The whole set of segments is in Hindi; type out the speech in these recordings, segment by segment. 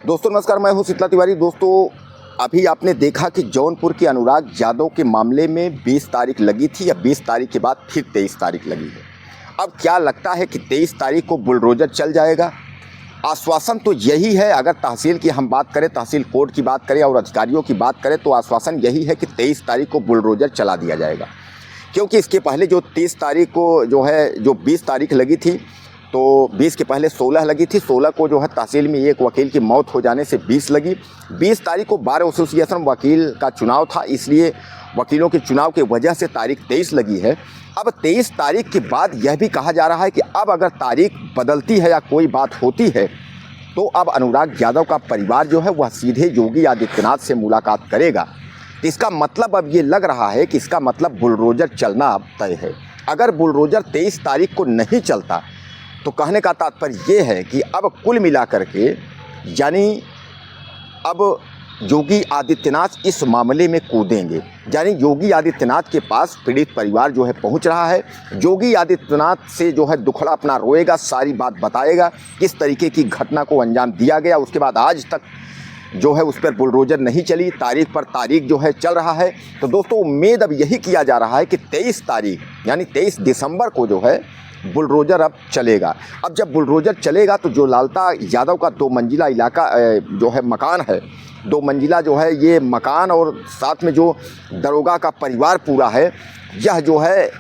दोस्तों नमस्कार, मैं हूं शीतला तिवारी। दोस्तों अभी आपने देखा कि जौनपुर के अनुराग यादव के मामले में 20 तारीख लगी थी या 20 तारीख के बाद फिर 23 तारीख लगी है। अब क्या लगता है कि 23 तारीख को बुलडोजर चल जाएगा? आश्वासन तो यही है, अगर तहसील की हम बात करें, तहसील कोर्ट की बात करें और अधिकारियों की बात करें तो आश्वासन यही है कि 23 तारीख को बुलडोजर चला दिया जाएगा। क्योंकि इसके पहले जो 30 तारीख को जो 20 तारीख लगी थी, तो 20 के पहले 16 लगी थी। 16 को जो है तहसील में एक वकील की मौत हो जाने से 20 लगी। 20 तारीख को बार एसोसिएशन वकील का चुनाव था, इसलिए वकीलों के चुनाव की वजह से तारीख 23 लगी है। अब 23 तारीख के बाद यह भी कहा जा रहा है कि अब अगर तारीख बदलती है या कोई बात होती है तो अब अनुराग यादव का परिवार जो है वह सीधे योगी आदित्यनाथ से मुलाकात करेगा। तो इसका मतलब अब ये लग रहा है कि इसका मतलब बुलडोजर चलना अब तय है। अगर बुलडोजर 23 तारीख को नहीं चलता तो कहने का तात्पर्य ये है कि अब कुल मिलाकर के यानी अब योगी आदित्यनाथ इस मामले में कूदेंगे। यानी योगी आदित्यनाथ के पास पीड़ित परिवार जो है पहुंच रहा है। योगी आदित्यनाथ से जो है दुखड़ा अपना रोएगा, सारी बात बताएगा किस तरीके की घटना को अंजाम दिया गया। उसके बाद आज तक जो है उस पर बुलडोजर नहीं चली, तारीख पर तारीख जो है चल रहा है। तो दोस्तों उम्मीद अब यही किया जा रहा है कि 23 तारीख यानी 23 दिसंबर को जो है बुलडोजर अब चलेगा। अब जब बुलडोजर चलेगा तो जो लालता यादव का 2 मंजिला इलाका जो है मकान है, 2 मंजिला जो है ये मकान और साथ में जो दरोगा का परिवार पूरा है, यह जो है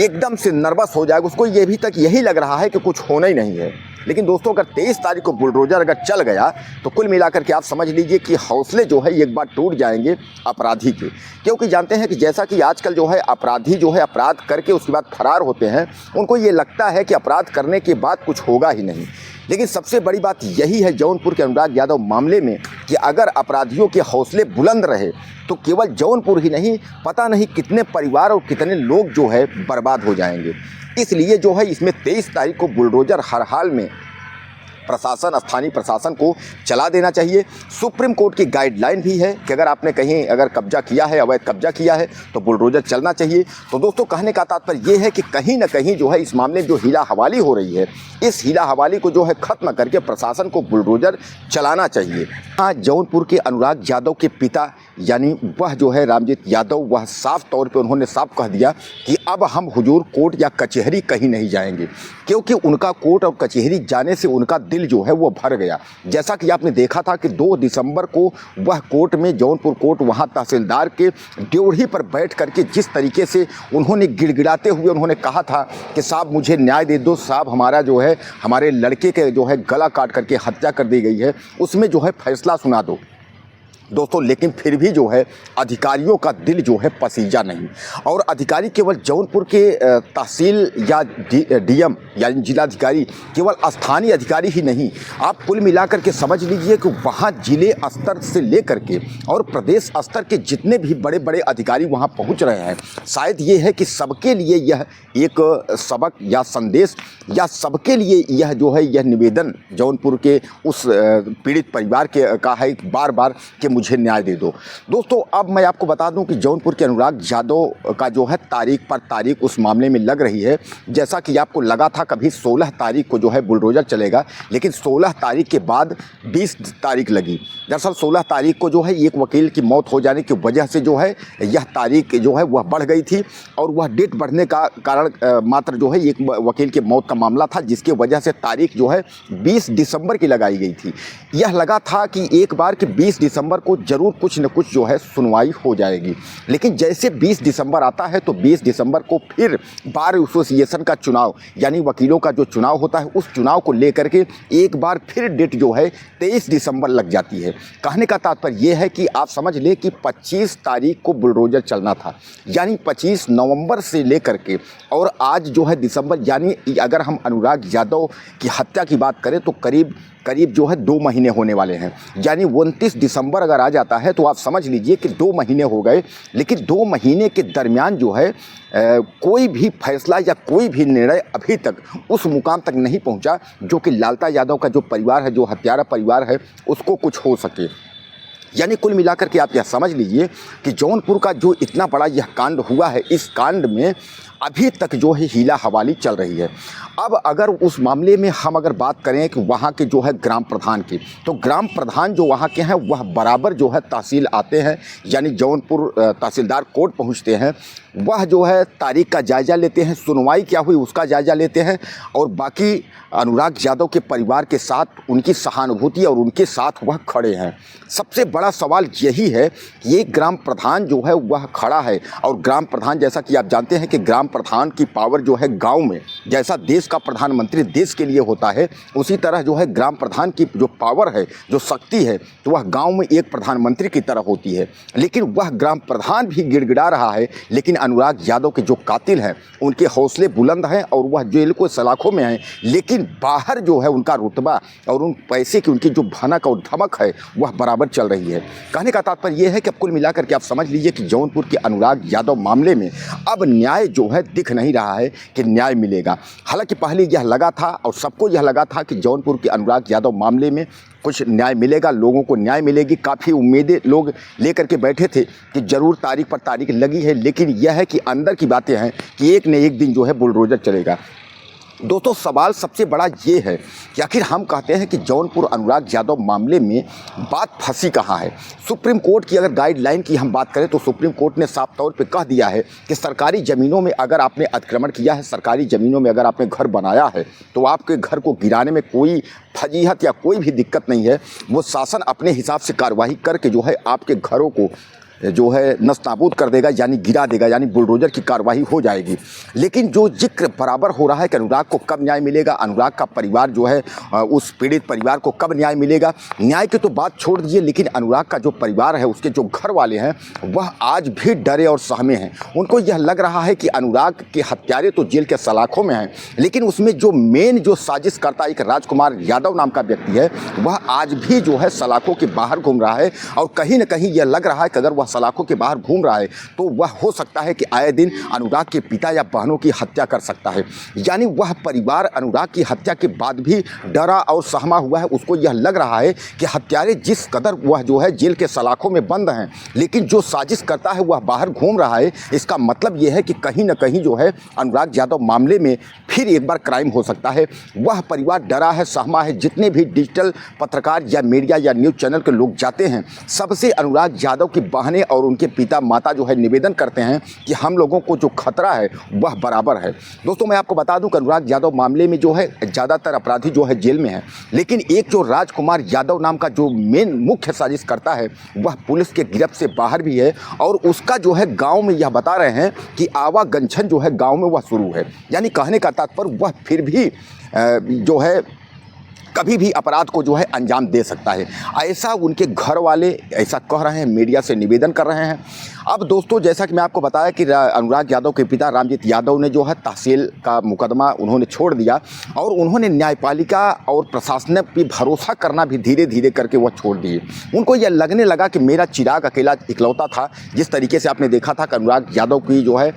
एकदम से नर्वस हो जाएगा। उसको ये भी तक यही लग रहा है कि कुछ होना ही नहीं है। लेकिन दोस्तों अगर 23 तारीख को बुलडोजर अगर चल गया तो कुल मिलाकर के आप समझ लीजिए कि हौसले जो है एक बार टूट जाएंगे अपराधी के। क्योंकि जानते हैं कि जैसा कि आजकल जो है अपराधी जो है अपराध करके उसके बाद फरार होते हैं, उनको ये लगता है कि अपराध करने के बाद कुछ होगा ही नहीं। लेकिन सबसे बड़ी बात यही है जौनपुर के अनुराग यादव मामले में कि अगर अपराधियों के हौसले बुलंद रहे तो केवल जौनपुर ही नहीं, पता नहीं कितने परिवार और कितने लोग जो है बर्बाद हो जाएंगे। इसलिए जो है इसमें 23 तारीख को बुलडोजर हर हाल में प्रशासन, स्थानीय प्रशासन को चला देना चाहिए। सुप्रीम कोर्ट की गाइडलाइन भी है कि अगर आपने कहीं अगर कब्जा किया है, अवैध कब्जा किया है, तो बुलडोजर चलना चाहिए। तो दोस्तों कहने का तात्पर्य ये है कि कहीं ना कहीं जो है इस मामले में जो हीला हवाली हो रही है, इस हीला हवाली को जो है ख़त्म करके प्रशासन को बुलडोजर चलाना चाहिए। हाँ, जौनपुर के अनुराग यादव के पिता यानी वह जो है रामजीत यादव, वह साफ तौर पर उन्होंने साफ कह दिया कि अब हम हुजूर कोर्ट या कचहरी कहीं नहीं जाएंगे। क्योंकि उनका कोर्ट और कचहरी जाने से उनका दिल जो है वो भर गया। जैसा कि आपने देखा था कि 2 दिसंबर को वह कोर्ट में, जौनपुर कोर्ट, वहाँ तहसीलदार के ड्योढ़ी पर बैठ करके जिस तरीके से उन्होंने गिड़गिड़ाते हुए उन्होंने कहा था कि साहब मुझे न्याय दे दो, साहब हमारा जो है हमारे लड़के के जो है गला काट करके हत्या कर दी गई है, उसमें जो है फैसला सुना दो। दोस्तों लेकिन फिर भी जो है अधिकारियों का दिल जो है पसीजा नहीं। और अधिकारी केवल जौनपुर के तहसील या डीएम यानी जिलाधिकारी, केवल स्थानीय अधिकारी ही नहीं, आप कुल मिलाकर के समझ लीजिए कि वहाँ जिले स्तर से लेकर के और प्रदेश स्तर के जितने भी बड़े बड़े अधिकारी वहाँ पहुँच रहे हैं। शायद ये है कि सबके लिए यह एक सबक या संदेश या सबके लिए यह जो है यह निवेदन जौनपुर के उस पीड़ित परिवार के का है बार बार कि मुझे न्याय दे दो। दोस्तों अब मैं आपको बता दूं कि जौनपुर के अनुराग यादव का जो है तारीख पर तारीख उस मामले में लग रही है। जैसा कि आपको लगा था कभी 16 तारीख को जो है बुलडोजर चलेगा, लेकिन 16 तारीख के बाद 20 तारीख लगी। दरअसल 16 तारीख को जो है एक वकील की मौत हो जाने की वजह से जो है यह तारीख जो है वह बढ़ गई थी। और वह डेट बढ़ने का कारण मात्र जो है एक वकील की मौत का मामला था, जिसकी वजह से तारीख जो है 20 दिसंबर की लगाई गई थी। यह लगा था कि एक बार कि 20 दिसंबर को जरूर कुछ न कुछ जो है सुनवाई हो जाएगी। लेकिन जैसे 20 दिसंबर आता है तो 20 दिसंबर को फिर बार एसोसिएशन का चुनाव यानी वकीलों का जो चुनाव होता है, उस चुनाव को लेकर के एक बार फिर डेट जो है 23 दिसंबर लग जाती है। कहने का तात्पर्य ये है कि आप समझ लें कि 25 तारीख को बुलडोजर चलना था, यानी 25 नवंबर से लेकर के और आज जो है दिसंबर, यानी अगर हम अनुराग यादव की हत्या की बात करें तो करीब जो है 2 महीने होने वाले हैं। यानी 29 दिसंबर अगर आ जाता है तो आप समझ लीजिए कि 2 महीने हो गए। लेकिन 2 महीने के दरमियान जो है कोई भी फैसला या कोई भी निर्णय अभी तक उस मुकाम तक नहीं पहुंचा जो कि लालता यादव का जो परिवार है, जो हत्यारा परिवार है, उसको कुछ हो सके। यानी कुल मिलाकर के आप यह समझ लीजिए कि जौनपुर का जो इतना बड़ा यह कांड हुआ है, इस कांड में अभी तक जो है हीला हवाली चल रही है। अब अगर उस मामले में हम अगर बात करें कि वहाँ के जो है ग्राम प्रधान की, तो ग्राम प्रधान जो वहाँ के हैं वह बराबर जो है तहसील आते हैं, यानी जौनपुर तहसीलदार कोर्ट पहुँचते हैं, वह जो है तारीख का जायज़ा लेते हैं, सुनवाई क्या हुई उसका जायज़ा लेते हैं, और बाकी अनुराग यादव के परिवार के साथ उनकी सहानुभूति और उनके साथ वह खड़े हैं। सबसे बड़ा सवाल यही है कि ये ग्राम प्रधान जो है वह खड़ा है, और ग्राम प्रधान जैसा कि आप जानते हैं कि ग्राम प्रधान की पावर जो है गांव में, जैसा देश का प्रधानमंत्री देश के लिए होता है, उसी तरह जो है ग्राम प्रधान की जो पावर है, जो शक्ति है, तो वह गांव में एक प्रधानमंत्री की तरह होती है। लेकिन वह ग्राम प्रधान भी गिड़गिड़ा रहा है, लेकिन अनुराग यादव के जो कातिल हैं उनके हौसले बुलंद हैं और वह जेल को सलाखों में हैं, लेकिन बाहर जो है उनका रुतबा और उन पैसे की उनकी जो भनक और धमक है वह बराबर चल रही है। कहने का तात्पर्य यह है कि अब कुल मिलाकर के आप समझ लीजिए कि जौनपुर के अनुराग यादव मामले में अब न्याय जो है दिख नहीं रहा है कि न्याय मिलेगा। हालांकि पहले यह लगा था और सबको यह लगा था कि जौनपुर के अनुराग यादव मामले में कुछ न्याय मिलेगा, लोगों को न्याय मिलेगी, काफ़ी उम्मीदें लोग लेकर के बैठे थे कि ज़रूर तारीख पर तारीख लगी है। लेकिन यह है कि अंदर की बातें हैं कि एक न एक दिन जो है बुलडोजर चलेगा। दोस्तों, सवाल सबसे बड़ा ये है कि आखिर हम कहते हैं कि जौनपुर अनुराग यादव मामले में बात फंसी कहाँ है। सुप्रीम कोर्ट की अगर गाइडलाइन की हम बात करें तो सुप्रीम कोर्ट ने साफ तौर पे कह दिया है कि सरकारी ज़मीनों में अगर आपने अतिक्रमण किया है, सरकारी ज़मीनों में अगर आपने घर बनाया है, तो आपके घर को गिराने में कोई फजीहत या कोई भी दिक्कत नहीं है। वो शासन अपने हिसाब से कार्रवाई करके जो है आपके घरों को जो है नस्ताबूद कर देगा, यानी गिरा देगा, यानी बुलडोजर की कार्रवाई हो जाएगी। लेकिन जो जिक्र बराबर हो रहा है कि अनुराग को कब न्याय मिलेगा, अनुराग का परिवार जो है उस पीड़ित परिवार को कब न्याय मिलेगा, न्याय की तो बात छोड़ दीजिए, लेकिन अनुराग का जो परिवार है, उसके जो घर वाले हैं, वह आज भी डरे और सहमे हैं। उनको यह लग रहा है कि अनुराग के हत्यारे तो जेल के सलाखों में हैं, लेकिन उसमें जो मेन जो साजिश करता एक राजकुमार यादव नाम का व्यक्ति है, वह आज भी जो है सलाखों के बाहर घूम रहा है। और कहीं ना कहीं यह लग रहा है कि अगर वह सलाखों के बाहर घूम रहा है तो वह हो सकता है कि आए दिन अनुराग के पिता या बहनों की हत्या कर सकता है। यानी वह परिवार अनुराग की हत्या के बाद भी डरा और सहमा हुआ है। उसको यह लग रहा है कि हत्यारे जिस कदर वह जो है जेल के सलाखों में बंद हैं, लेकिन जो साजिश करता है वह बाहर घूम रहा है। इसका मतलब यह है कि कहीं ना कहीं जो है अनुराग यादव मामले में फिर एक बार क्राइम हो सकता है। वह परिवार डरा है, सहमा है। जितने भी डिजिटल पत्रकार या मीडिया या न्यूज़ चैनल के लोग जाते हैं, सबसे अनुराग यादव की बहनें और उनके पिता माता जो है निवेदन करते हैं कि हम लोगों को जो खतरा है वह बराबर है। दोस्तों, मैं आपको बता दूं कि अनुराग यादव मामले में जो है ज़्यादातर अपराधी जो है जेल में है, लेकिन एक जो राजकुमार यादव नाम का जो मेन मुख्य साजिश करता है वह पुलिस के गिरफ्त से बाहर भी है। और उसका जो है गाँव में यह बता रहे हैं कि आवागंछन जो है गाँव में वह शुरू है। यानी कहने का तात्पर्य वह फिर भी जो है कभी भी अपराध को जो है अंजाम दे सकता है। ऐसा उनके घर वाले ऐसा कह रहे हैं, मीडिया से निवेदन कर रहे हैं। अब दोस्तों, जैसा कि मैं आपको बताया कि अनुराग यादव के पिता रामजीत यादव ने जो है तहसील का मुकदमा उन्होंने छोड़ दिया और उन्होंने न्यायपालिका और प्रशासन पर भरोसा करना भी धीरे धीरे करके वह छोड़ दिए। उनको यह लगने लगा कि मेरा चिराग अकेला इकलौता था। जिस तरीके से आपने देखा था कि अनुराग यादव की जो है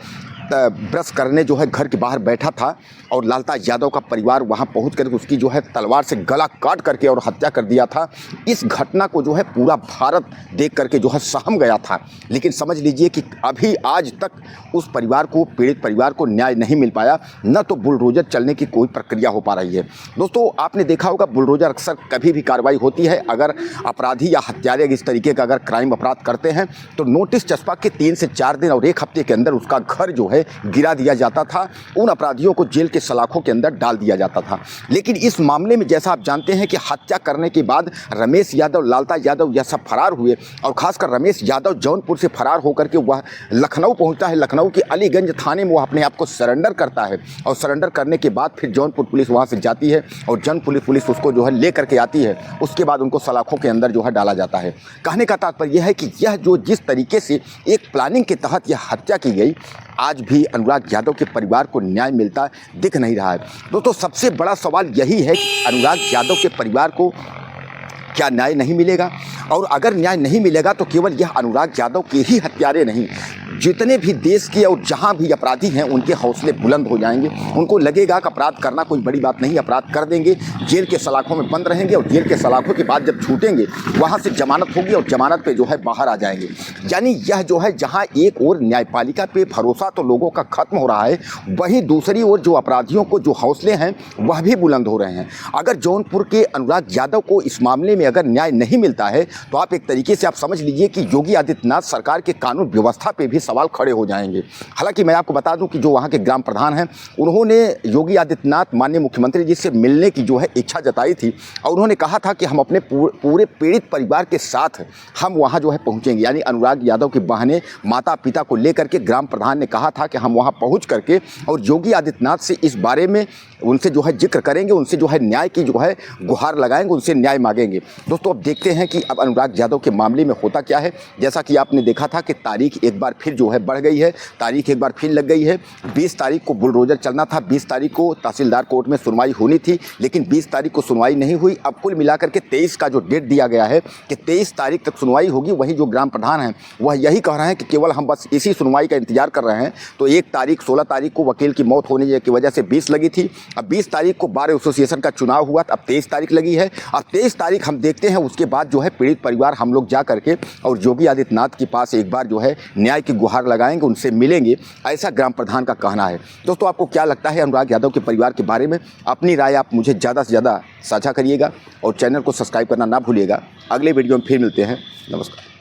ब्रश करने जो है घर के बाहर बैठा था और लालताज यादव का परिवार वहां पहुंच कर उसकी जो है तलवार से गला काट करके और हत्या कर दिया था। इस घटना को जो है पूरा भारत देख करके जो है सहम गया था। लेकिन समझ लीजिए कि अभी आज तक उस परिवार को, पीड़ित परिवार को न्याय नहीं मिल पाया, न तो बुलडोजर चलने की कोई प्रक्रिया हो पा रही है। दोस्तों, आपने देखा होगा बुलडोजर अक्सर कभी भी कार्रवाई होती है, अगर अपराधी या हत्यारे इस तरीके का अगर क्राइम अपराध करते हैं तो नोटिस चस्पा के 3 से 4 दिन और 1 हफ्ते के अंदर उसका घर जो है गिरा दिया जाता था। उन अपराधियों को जेल के सलाखों के अंदर डाल दिया जाता था। लेकिन इस मामले में जैसा आप जानते हैं कि हत्या करने के बाद रमेश यादव, लालता यादव यह सब फरार हुए और खासकर रमेश यादव जौनपुर से फरार होकर के वह लखनऊ पहुंचता है। लखनऊ के अलीगंज थाने में वो अपने आप को सरेंडर करता है और सरेंडर करने के बाद फिर जौनपुर पुलिस वहां से जाती है और जौनपुर पुलिस उसको जो है ले करके आती है। उसके बाद उनको सलाखों के अंदर जो है डाला जाता है। कहने का तात्पर्य यह है कि यह जो जिस तरीके से एक प्लानिंग के तहत यह हत्या की गई, आज भी अनुराग यादव के परिवार को न्याय मिलता दिख नहीं रहा है। दोस्तों, सबसे बड़ा सवाल यही है कि अनुराग यादव के परिवार को क्या न्याय नहीं मिलेगा? और अगर न्याय नहीं मिलेगा तो केवल यह अनुराग यादव के ही हत्यारे नहीं, जितने भी देश के और जहाँ भी अपराधी हैं उनके हौसले बुलंद हो जाएंगे। उनको लगेगा कि अपराध करना कोई बड़ी बात नहीं, अपराध कर देंगे, जेल के सलाखों में बंद रहेंगे और जेल के सलाखों के बाद जब छूटेंगे वहाँ से जमानत होगी और जमानत पे जो है बाहर आ जाएंगे। यानी यह जो है जहाँ एक और न्यायपालिका पे भरोसा तो लोगों का खत्म हो रहा है, वहीं दूसरी ओर जो अपराधियों को जो हौसले हैं वह भी बुलंद हो रहे हैं। अगर जौनपुर के अनुराग यादव को इस मामले में अगर न्याय नहीं मिलता है तो आप एक तरीके से आप समझ लीजिए कि योगी आदित्यनाथ सरकार के कानून व्यवस्था पे भी सवाल खड़े हो जाएंगे। हालांकि मैं आपको बता दूं कि जो वहाँ के ग्राम प्रधान हैं उन्होंने योगी आदित्यनाथ माननीय मुख्यमंत्री जी से मिलने की जो है इच्छा जताई थी और उन्होंने कहा था कि हम अपने पूरे पीड़ित परिवार के साथ हम वहाँ जो है पहुँचेंगे। यानी अनुराग यादव के बहने माता पिता को लेकर के ग्राम प्रधान ने कहा था कि हम वहाँ पहुँच करके और योगी आदित्यनाथ से इस बारे में उनसे जो है जिक्र करेंगे, उनसे जो है न्याय की जो है गुहार लगाएंगे, उनसे न्याय मांगेंगे। दोस्तों अब देखते हैं कि अब अनुराग यादव के मामले में होता क्या है। जैसा कि आपने देखा था कि तारीख एक बार फिर जो है बढ़ गई है, तारीख एक बार फिर लग गई है। 20 तारीख को बुलडोजर चलना था, 20 तारीख को तहसीलदार कोर्ट में सुनवाई होनी थी, लेकिन 20 तारीख को सुनवाई नहीं हुई। अब कुल मिलाकर के 23 का जो डेट दिया गया है कि 23 तारीख तक सुनवाई होगी। वहीं जो ग्राम प्रधान हैं वह यही कह रहे हैं कि केवल हम बस इसी सुनवाई का इंतजार कर रहे हैं। तो 1 तारीख 16 तारीख को वकील की मौत होने की वजह से 20 लगी थी, अब 20 तारीख को बार एसोसिएशन का चुनाव हुआ, अब 23 तारीख लगी है। अब 23 तारीख हम देखते हैं उसके बाद जो है पीड़ित परिवार हम लोग जा करके और योगी आदित्यनाथ के पास एक बार जो है न्याय की गुहार लगाएंगे, उनसे मिलेंगे, ऐसा ग्राम प्रधान का कहना है। दोस्तों आपको क्या लगता है अनुराग यादव के परिवार के बारे में? अपनी राय आप मुझे ज़्यादा से ज़्यादा साझा करिएगा और चैनल को सब्सक्राइब करना ना भूलिएगा। अगले वीडियो में फिर मिलते हैं। नमस्कार।